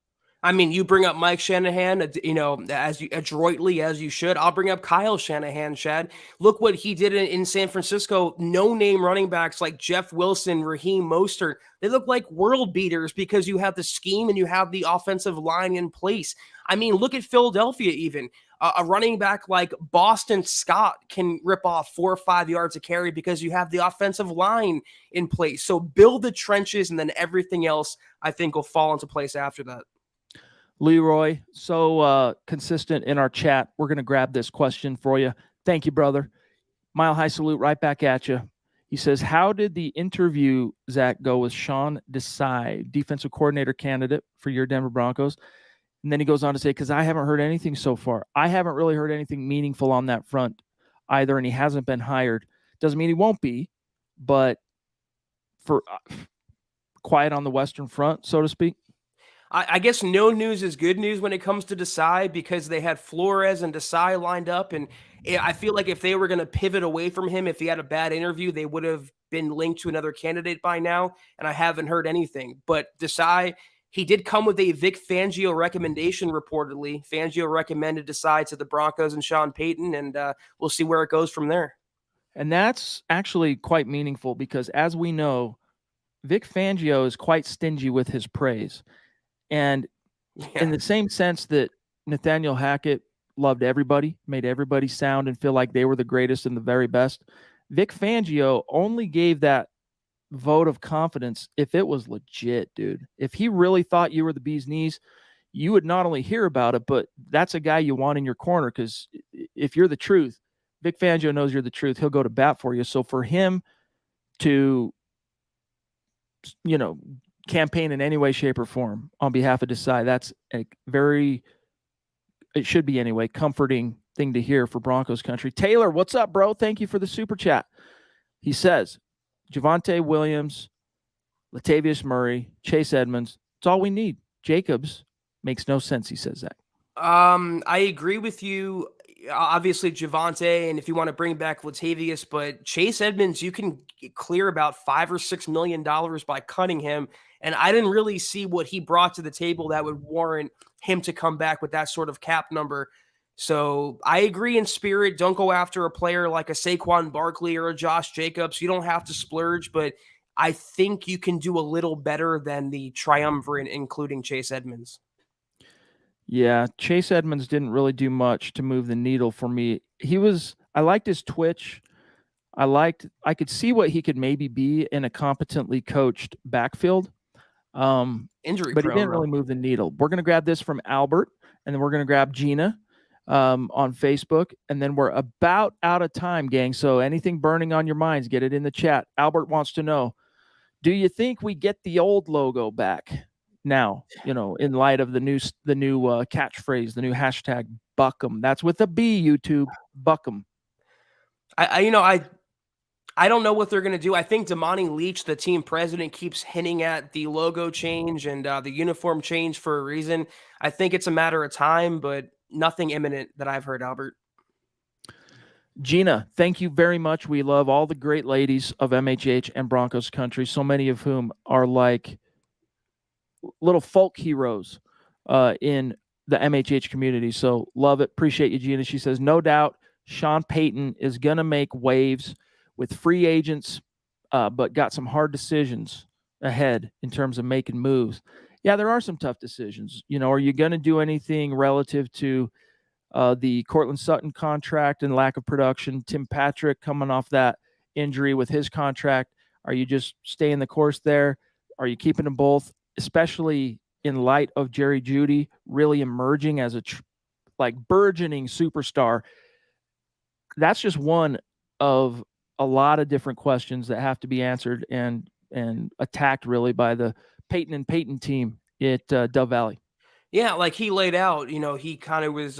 I mean, you bring up Mike Shanahan, as adroitly as you should. I'll bring up Kyle Shanahan, Chad. Look what he did in San Francisco. No-name running backs like Jeff Wilson, Raheem Mostert. They look like world beaters because you have the scheme and you have the offensive line in place. I mean, look at Philadelphia even. A running back like Boston Scott can rip off 4 or 5 yards a carry because you have the offensive line in place. So build the trenches and then everything else, I think, will fall into place after that. Leroy, so consistent in our chat. We're going to grab this question for you. Thank you, brother. Mile high salute right back at you. He says, how did the interview, Zach, go with Sean Desai, defensive coordinator candidate for your Denver Broncos? And then he goes on to say, because I haven't heard anything so far. I haven't really heard anything meaningful on that front either, and he hasn't been hired. Doesn't mean he won't be, but for quiet on the Western Front, so to speak. I guess no news is good news when it comes to Desai because they had Flores and Desai lined up. And I feel like if they were going to pivot away from him, if he had a bad interview, they would have been linked to another candidate by now. And I haven't heard anything. But Desai, he did come with a Vic Fangio recommendation, reportedly. Fangio recommended Desai to the Broncos and Sean Payton, and we'll see where it goes from there. And that's actually quite meaningful because, as we know, Vic Fangio is quite stingy with his praise. And in the same sense that Nathaniel Hackett loved everybody, made everybody sound and feel like they were the greatest and the very best, Vic Fangio only gave that vote of confidence if it was legit, dude. If he really thought you were the bee's knees, you would not only hear about it, but that's a guy you want in your corner, because if you're the truth, Vic Fangio knows you're the truth. He'll go to bat for you. So for him to, campaign in any way, shape, or form on behalf of Desai, that's a very, it should be anyway, comforting thing to hear for Broncos country. Taylor, what's up, bro? Thank you for the super chat. He says, Javonte Williams, Latavius Murray, Chase Edmonds, it's all we need. Jacobs makes no sense, he says that. I agree with you. Obviously, Javonte, and if you want to bring back Latavius, but Chase Edmonds, you can clear about $5 or $6 million by cutting him. And I didn't really see what he brought to the table that would warrant him to come back with that sort of cap number. So I agree in spirit. Don't go after a player like a Saquon Barkley or a Josh Jacobs. You don't have to splurge, but I think you can do a little better than the triumvirate, including Chase Edmonds. Yeah, Chase Edmonds didn't really do much to move the needle for me. I liked his twitch. I could see what he could maybe be in a competently coached backfield. Injury but prone, he didn't really move the needle. We're going to grab this from Albert, and then we're going to grab Gina on Facebook, and then we're about out of time, gang. So anything burning on your minds, get it in the chat. Albert wants to know, do you think we get the old logo back now, in light of the new catchphrase, the new hashtag Buckham? That's with a B, YouTube, Buckham. I don't know what they're going to do. I think Damani Leach, the team president, keeps hinting at the logo change and the uniform change for a reason. I think it's a matter of time, but nothing imminent that I've heard, Albert. Gina, thank you very much. We love all the great ladies of MHH and Broncos country, so many of whom are like little folk heroes in the MHH community. So love it. Appreciate you, Gina. She says, no doubt Sean Payton is going to make waves with free agents, but got some hard decisions ahead in terms of making moves. Yeah, there are some tough decisions. Are you going to do anything relative to the Cortland Sutton contract and lack of production? Tim Patrick coming off that injury with his contract. Are you just staying the course there? Are you keeping them both, especially in light of Jerry Jeudy really emerging as a burgeoning superstar? That's just one of a lot of different questions that have to be answered and attacked really by the Payton and Payton team at Dove Valley. Yeah, like he laid out, he kind of was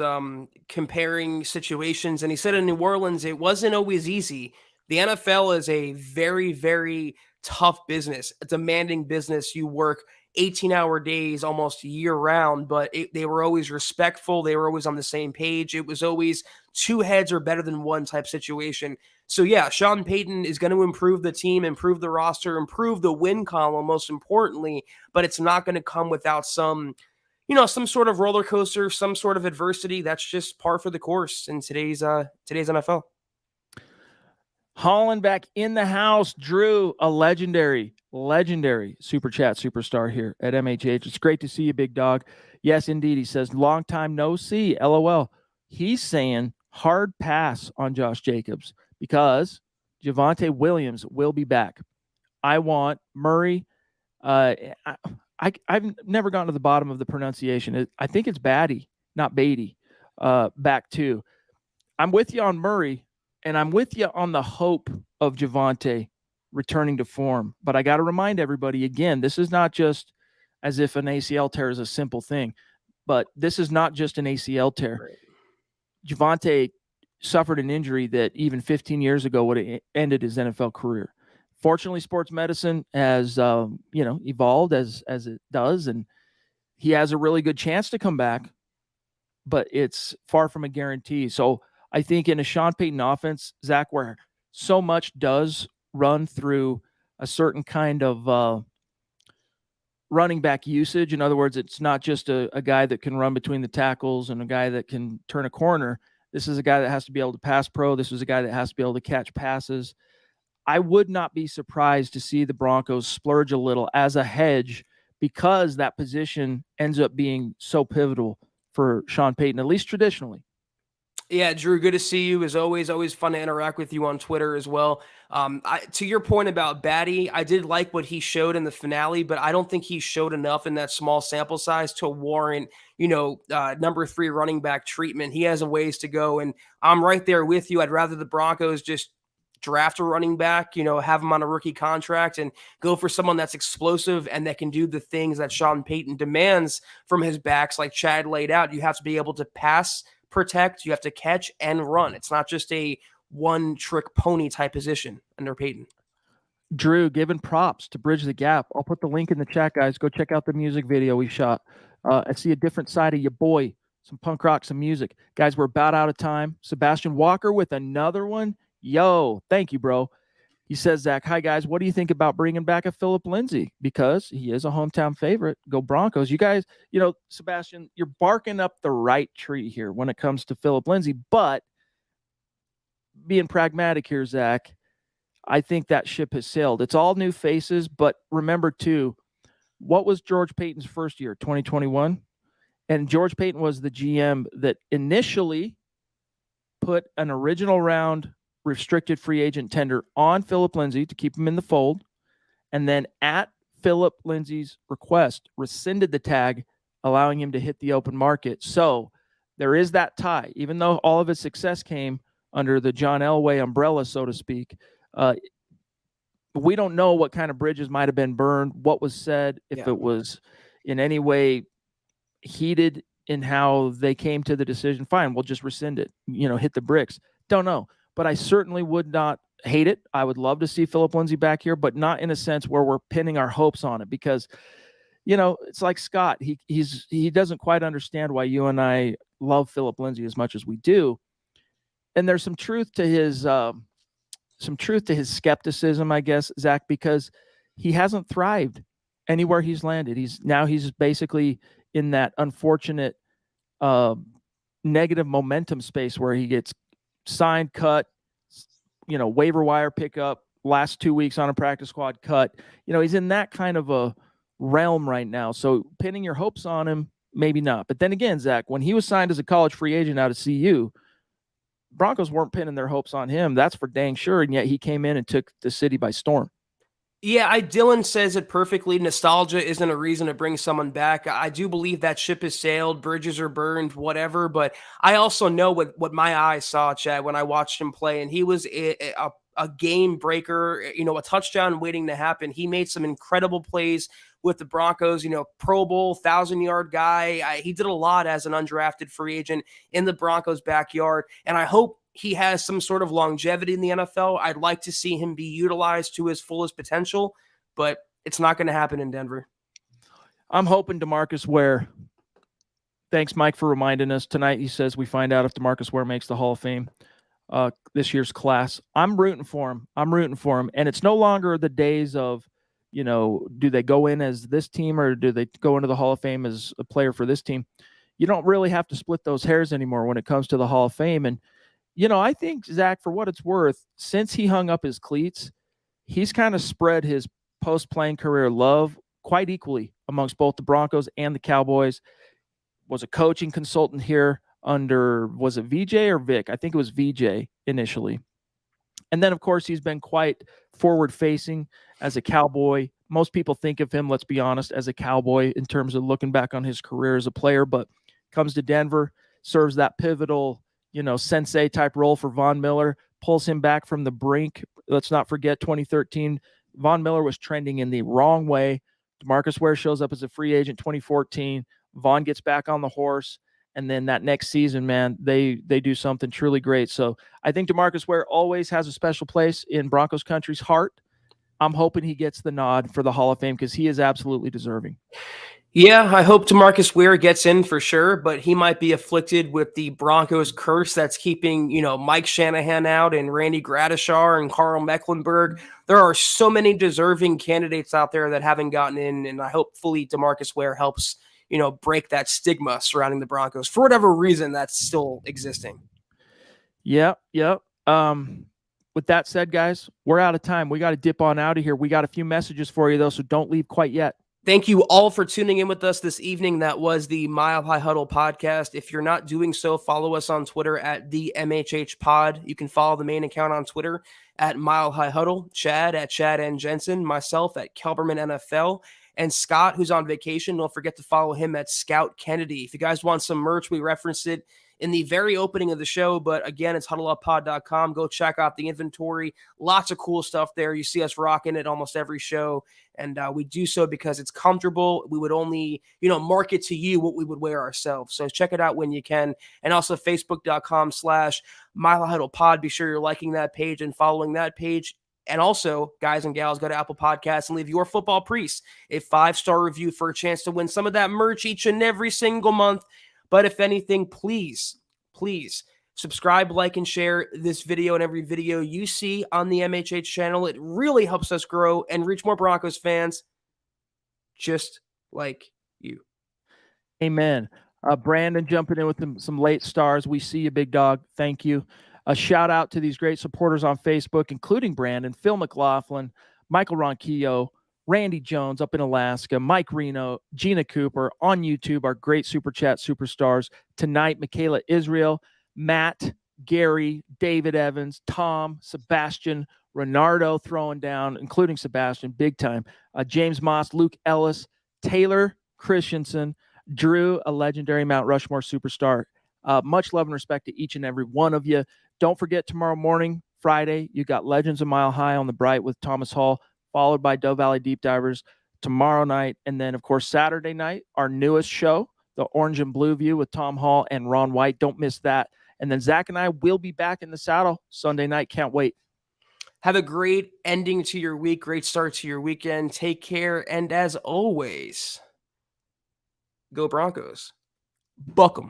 comparing situations, and he said in New Orleans, it wasn't always easy. The NFL is a very, very tough business, a demanding business. You work 18-hour days almost year round, but they were always respectful. They were always on the same page. It was always two heads are better than one type situation. So yeah, Sean Payton is going to improve the team, improve the roster, improve the win column, most importantly, but it's not going to come without some sort of roller coaster, some sort of adversity. That's just par for the course in today's NFL. Holland back in the house. Drew, a legendary super chat superstar here at MHH. It's great to see you, big dog. Yes, indeed. He says, long time no see. LOL. He's saying hard pass on Josh Jacobs because Javonte Williams will be back. I want Murray. I've never gotten to the bottom of the pronunciation. I think it's Batty, not Beatty, back too. I'm with you on Murray, and I'm with you on the hope of Javonte returning to form. But I got to remind everybody again, this is not just as if an ACL tear is a simple thing. but this is not just an ACL tear. Right. Javonte suffered an injury that even 15 years ago would have ended his NFL career. Fortunately, sports medicine has evolved as it does, and he has a really good chance to come back, but it's far from a guarantee. So I think in a Sean Payton offense, Zach, where so much does run through a certain kind of running back usage. In other words, it's not just a guy that can run between the tackles and a guy that can turn a corner. This is a guy that has to be able to pass pro. This is a guy that has to be able to catch passes. I would not be surprised to see the Broncos splurge a little as a hedge because that position ends up being so pivotal for Sean Payton, at least traditionally. Yeah, Drew, good to see you. As always fun to interact with you on Twitter as well. To your point about Batty, I did like what he showed in the finale, but I don't think he showed enough in that small sample size to warrant, number 3 running back treatment. He has a ways to go, and I'm right there with you. I'd rather the Broncos just draft a running back, have him on a rookie contract and go for someone that's explosive and that can do the things that Sean Payton demands from his backs. Like Chad laid out, you have to be able to pass, protect, you have to catch and run. It's not just a one trick pony type position under Payton. Drew, giving props to bridge the gap. I'll put the link in the chat, guys. Go check out the music video we shot. I see a different side of your boy, some punk rock, some music. Guys, we're about out of time. Sebastian Walker with another one. Yo, thank you, bro. He says, Zach, hi, guys. What do you think about bringing back a Phillip Lindsay? Because he is a hometown favorite. Go Broncos. You guys, Sebastian, you're barking up the right tree here when it comes to Phillip Lindsay. But being pragmatic here, Zach, I think that ship has sailed. It's all new faces. But remember, too, what was George Payton's first year, 2021? And George Payton was the GM that initially put an original round restricted free agent tender on Phillip Lindsay to keep him in the fold, and then at Phillip Lindsay's request rescinded the tag, allowing him to hit the open market. So there is that tie, even though all of his success came under the John Elway umbrella, so to speak. We don't know what kind of bridges might have been burned, what was said, if it was in any way heated in how they came to the decision. Fine, we'll just rescind it, hit the bricks. Don't know. But I certainly would not hate it. I would love to see Phillip Lindsay back here, but not in a sense where we're pinning our hopes on it because, it's like Scott. He doesn't quite understand why you and I love Phillip Lindsay as much as we do. And there's some truth to his skepticism, I guess, Zach, because he hasn't thrived anywhere he's landed. He's basically in that unfortunate negative momentum space where he gets signed, cut, waiver wire pickup, last 2 weeks on a practice squad cut. He's in that kind of a realm right now. So pinning your hopes on him, maybe not. But then again, Zach, when he was signed as a college free agent out of CU, Broncos weren't pinning their hopes on him. That's for dang sure. And yet he came in and took the city by storm. Yeah, Dylan says it perfectly. Nostalgia isn't a reason to bring someone back. I do believe that ship has sailed, bridges are burned, whatever. But I also know what my eyes saw, Chad, when I watched him play, and he was a game breaker, a touchdown waiting to happen. He made some incredible plays with the Broncos, Pro Bowl, 1,000-yard guy. He did a lot as an undrafted free agent in the Broncos' backyard, and I hope he has some sort of longevity in the NFL. I'd like to see him be utilized to his fullest potential, but it's not going to happen in Denver. I'm hoping DeMarcus Ware. Thanks, Mike, for reminding us. Tonight, he says we find out if DeMarcus Ware makes the Hall of Fame this year's class. I'm rooting for him. And it's no longer the days of, do they go in as this team or do they go into the Hall of Fame as a player for this team? You don't really have to split those hairs anymore when it comes to the Hall of Fame. And I think, Zach, for what it's worth, since he hung up his cleats, he's kind of spread his post-playing career love quite equally amongst both the Broncos and the Cowboys. Was a coaching consultant here under, was it VJ or Vic? I think it was VJ initially. And then, of course, he's been quite forward-facing as a Cowboy. Most people think of him, let's be honest, as a Cowboy in terms of looking back on his career as a player, but comes to Denver, serves that pivotal sensei type role for Von Miller, pulls him back from the brink. Let's not forget 2013, Von Miller was trending in the wrong way. DeMarcus Ware shows up as a free agent 2014, Vaughn gets back on the horse, and then that next season, man, they do something truly great. So I think DeMarcus Ware always has a special place in Broncos country's heart. I'm hoping he gets the nod for the Hall of Fame because he is absolutely deserving. Yeah, I hope DeMarcus Ware gets in for sure, but he might be afflicted with the Broncos curse that's keeping, Mike Shanahan out and Randy Gradishar and Carl Mecklenburg. There are so many deserving candidates out there that haven't gotten in, and I hopefully DeMarcus Ware helps, break that stigma surrounding the Broncos for whatever reason that's still existing. Yep. With that said, guys, we're out of time. We got to dip on out of here. We got a few messages for you, though, so don't leave quite yet. Thank you all for tuning in with us this evening. That was the Mile High Huddle podcast. If you're not doing so, follow us on Twitter at the MHH Pod. You can follow the main account on Twitter at Mile High Huddle, Chad at Chad and Jensen, myself at Kelberman NFL, and Scott, who's on vacation. Don't forget to follow him at Scout Kennedy. If you guys want some merch, we referenced it in the very opening of the show, but again, it's huddleuppod.com. Go check out the inventory. Lots of cool stuff there. You see us rocking it almost every show, and we do so because it's comfortable. We would only, market to you what we would wear ourselves. So check it out when you can. And also facebook.com/Mile High Huddle Pod. Be sure you're liking that page and following that page. And also, guys and gals, go to Apple Podcasts and leave your football priest a 5-star review for a chance to win some of that merch each and every single month. But if anything, please subscribe, like, and share this video and every video you see on the MHH channel. It really helps us grow and reach more Broncos fans just like you. Amen. Brandon jumping in with some late stars. We see you, big dog. Thank you. A shout out to these great supporters on Facebook, including Brandon, Phil McLaughlin, Michael Ronquillo, Randy Jones up in Alaska, Mike Reno, Gina Cooper on YouTube, our great Super Chat superstars. Tonight, Michaela Israel, Matt, Gary, David Evans, Tom, Sebastian, Renardo throwing down, including Sebastian, big time. James Moss, Luke Ellis, Taylor Christensen, Drew, a legendary Mount Rushmore superstar. Much love and respect to each and every one of you. Don't forget, tomorrow morning, Friday, you got Legends of Mile High on the Bright with Thomas Hall, followed by Doe Valley Deep Divers tomorrow night. And then, of course, Saturday night, our newest show, the Orange and Blue View with Tom Hall and Ron White. Don't miss that. And then Zach and I will be back in the saddle Sunday night. Can't wait. Have a great ending to your week, great start to your weekend. Take care. And as always, go Broncos. Buck 'em.